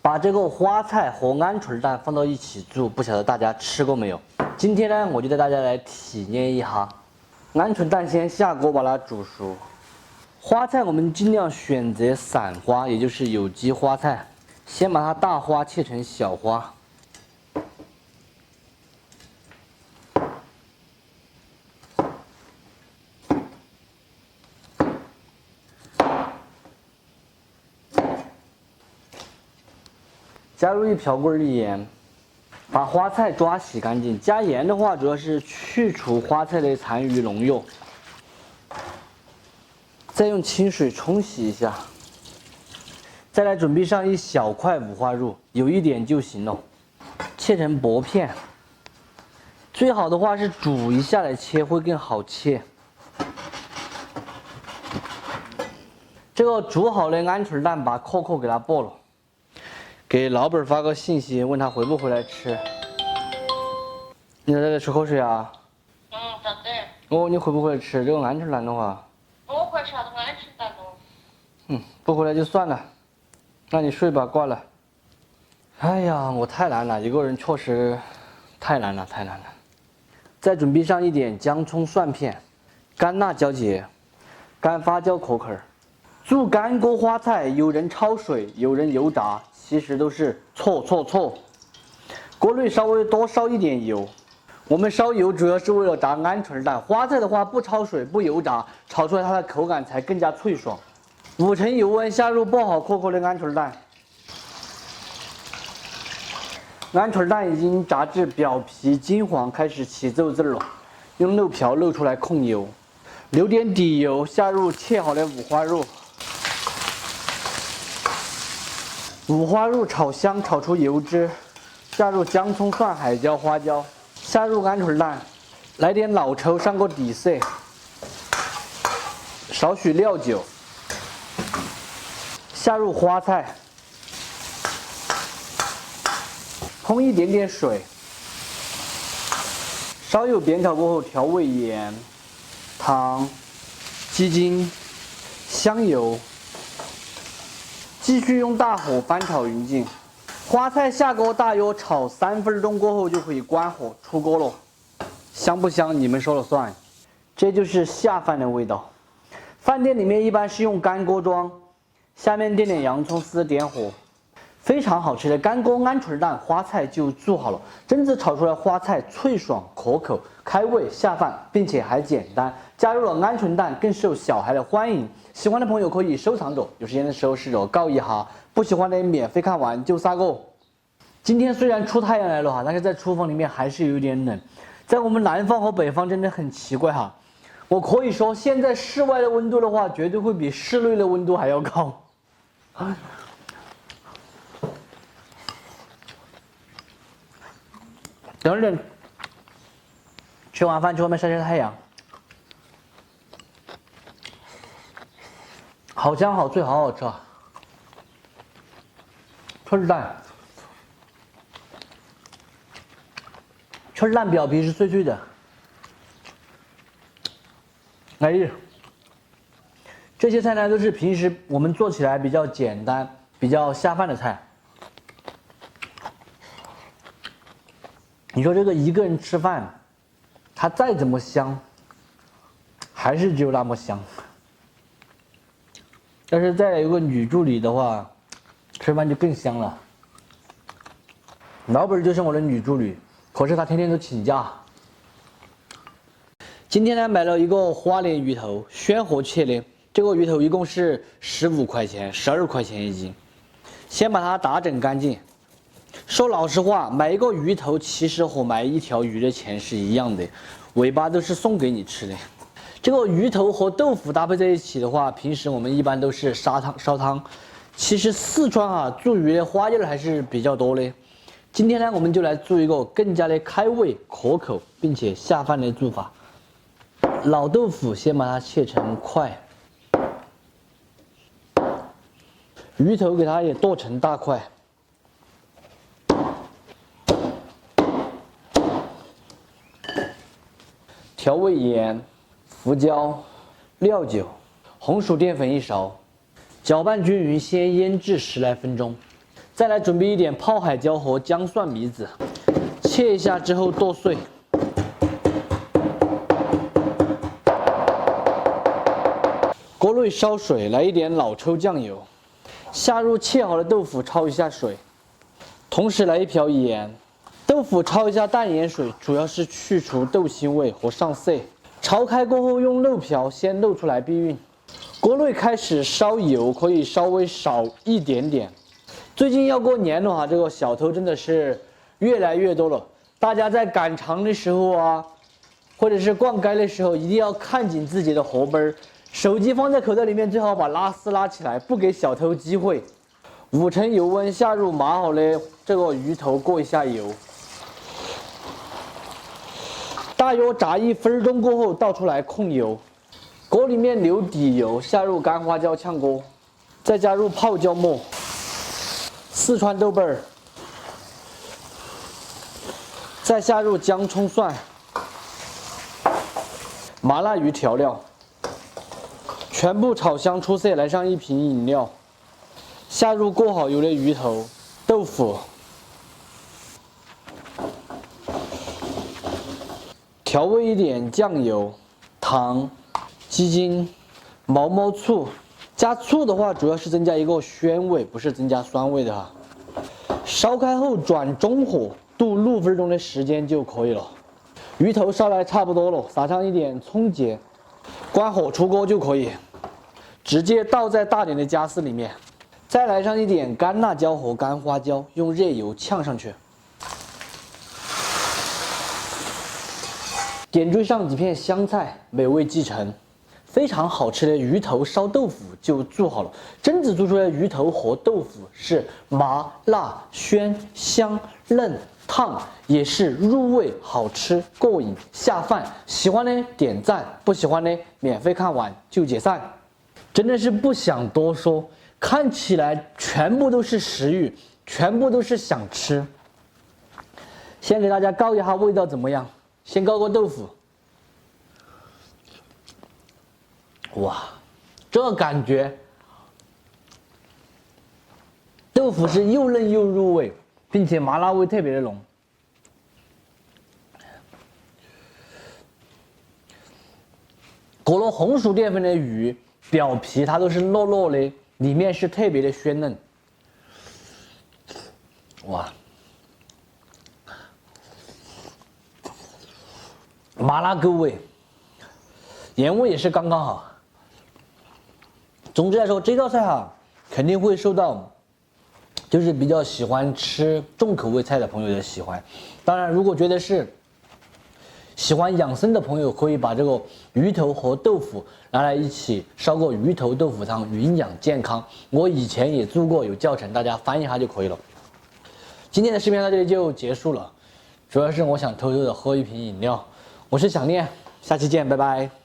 把这个花菜和鹌鹑蛋放到一起煮，不晓得大家吃过没有？今天呢，我就带大家来体验一下。鹌鹑蛋先下锅把它煮熟，花菜我们尽量选择散花，也就是有机花菜，先把它大花切成小花。加入1瓢棍盐，把花菜抓洗干净。加盐的话，主要是去除花菜的残余农药。再用清水冲洗一下。再来准备上1小块五花肉，有1点就行了，切成薄片。最好的话是煮一下来切会更好切。这个煮好的鹌鹑蛋把壳给它剥了。给老板发个信息，问他回不回来吃。你在这里吃口水啊？咋的？哦，你回不回来吃这个鹌鹑蛋的话？我回啥子鹌鹑蛋咯？不回来就算了，那你睡吧，挂了。哎呀，我太难了，一个人确实太难了。再准备上1点姜葱蒜片、干辣椒节、干花椒壳壳。煮干锅花菜，有人焯水，有人油炸。其实都是错。锅内稍微多烧1点油，我们烧油主要是为了炸鹌鹑蛋。花菜的话不焯水不油炸，炒出来它的口感才更加脆爽。5成油温下入剥好壳的鹌鹑蛋，鹌鹑蛋已经炸至表皮金黄，开始起皱褶了。用漏瓢漏出来控油，留点底油，下入切好的五花肉。五花肉炒香，炒出油脂，下入姜葱蒜、海椒、花椒，下入鹌鹑蛋，来点老抽上个底色，少许料酒，下入花菜，烹1点点水，稍有煸炒过后调味盐、糖、鸡精、香油。继续用大火翻炒匀净，花菜下锅大约炒3分钟过后就可以关火出锅了。香不香你们说了算，这就是下饭的味道。饭店里面一般是用干锅装，下面垫点洋葱丝点火，非常好吃的干锅鹌鹑蛋花菜就做好了。真子炒出来花菜脆爽可口，开胃下饭，并且还简单。加入了鹌鹑蛋更受小孩的欢迎。喜欢的朋友可以收藏着，有时间的时候试着告一下。不喜欢的免费看完就撒个。今天虽然出太阳来了哈，但是在厨房里面还是有点冷。在我们南方和北方真的很奇怪哈。我可以说现在室外的温度的话，绝对会比室内的温度还要高。等等，吃完饭去外面晒晒太阳。好香好脆，好好吃啊！脆蛋，脆蛋表皮是脆脆的。哎呀，这些菜呢都是平时我们做起来比较简单、比较下饭的菜。你说这个一个人吃饭，它再怎么香，还是只有那么香。但是再有个女助理的话，吃饭就更香了。老板就是我的女助理，可是她天天都请假。今天呢买了一个花鲢鱼头，鲜活切的，这个鱼头一共是15块钱，12块钱一斤。先把它打整干净。说老实话，买一个鱼头其实和买1条鱼的钱是一样的，尾巴都是送给你吃的。这个鱼头和豆腐搭配在一起的话，平时我们一般都是烧汤。其实四川做鱼的花样还是比较多的。今天呢，我们就来做一个更加的开胃、可口并且下饭的做法。老豆腐先把它切成块，鱼头给它也剁成大块。调味盐、胡椒、料酒、红薯淀粉1勺，搅拌均匀，先腌制10来分钟。再来准备一点泡海椒和姜蒜米子，切一下之后剁碎。锅内烧水，来一点老抽酱油，下入切好的豆腐，焯一下水，同时来一瓢盐。豆腐焯一下淡盐水，主要是去除豆腥味和上色。焯开过后，用漏瓢先漏出来避孕。锅内开始烧油，可以稍微少一点点。最近要过年了哈，这个小偷真的是越来越多了。大家在赶场的时候啊，或者是逛街的时候，一定要看紧自己的荷包。手机放在口袋里面，最好把拉丝拉起来，不给小偷机会。5成油温，下入码好的这个鱼头，过一下油。大约炸1分钟过后，倒出来控油。锅里面留底油，下入干花椒炝锅，再加入泡椒末、四川豆瓣儿，再下入姜、葱、蒜、麻辣鱼调料。全部炒香出色，来上一瓶饮料，下入过好油的鱼头、豆腐，调味一点酱油、糖、鸡精、毛毛醋。加醋的话，主要是增加一个鲜味，不是增加酸味的哈。烧开后转中火，炖6分钟的时间就可以了。鱼头烧来差不多了，撒上一点葱节，关火出锅就可以。直接倒在大点的夹丝里面，再来上一点干辣椒和干花椒，用热油炝上去。点缀上几片香菜，美味继承。非常好吃的鱼头烧豆腐就做好了。榛子做出来的鱼头和豆腐是麻辣鲜香嫩烫，也是入味好吃过瘾下饭。喜欢呢点赞，不喜欢呢免费看完就解散。真的是不想多说，看起来全部都是食欲，全部都是想吃。先给大家告一下味道怎么样，先告个豆腐。哇，这感觉，豆腐是又嫩又入味，并且麻辣味特别的浓。裹了红薯淀粉的鱼，表皮它都是糯糯的，里面是特别的鲜嫩。哇，麻辣够味，盐味也是刚刚好。总之来说，这道菜哈肯定会受到就是比较喜欢吃重口味菜的朋友的喜欢。当然，如果觉得是喜欢养生的朋友，可以把这个鱼头和豆腐拿来一起烧个鱼头豆腐汤，营养健康。我以前也做过，有教程，大家翻一下就可以了。今天的视频到这里就结束了，主要是我想偷偷的喝一瓶饮料。我是想念，下期见，拜拜。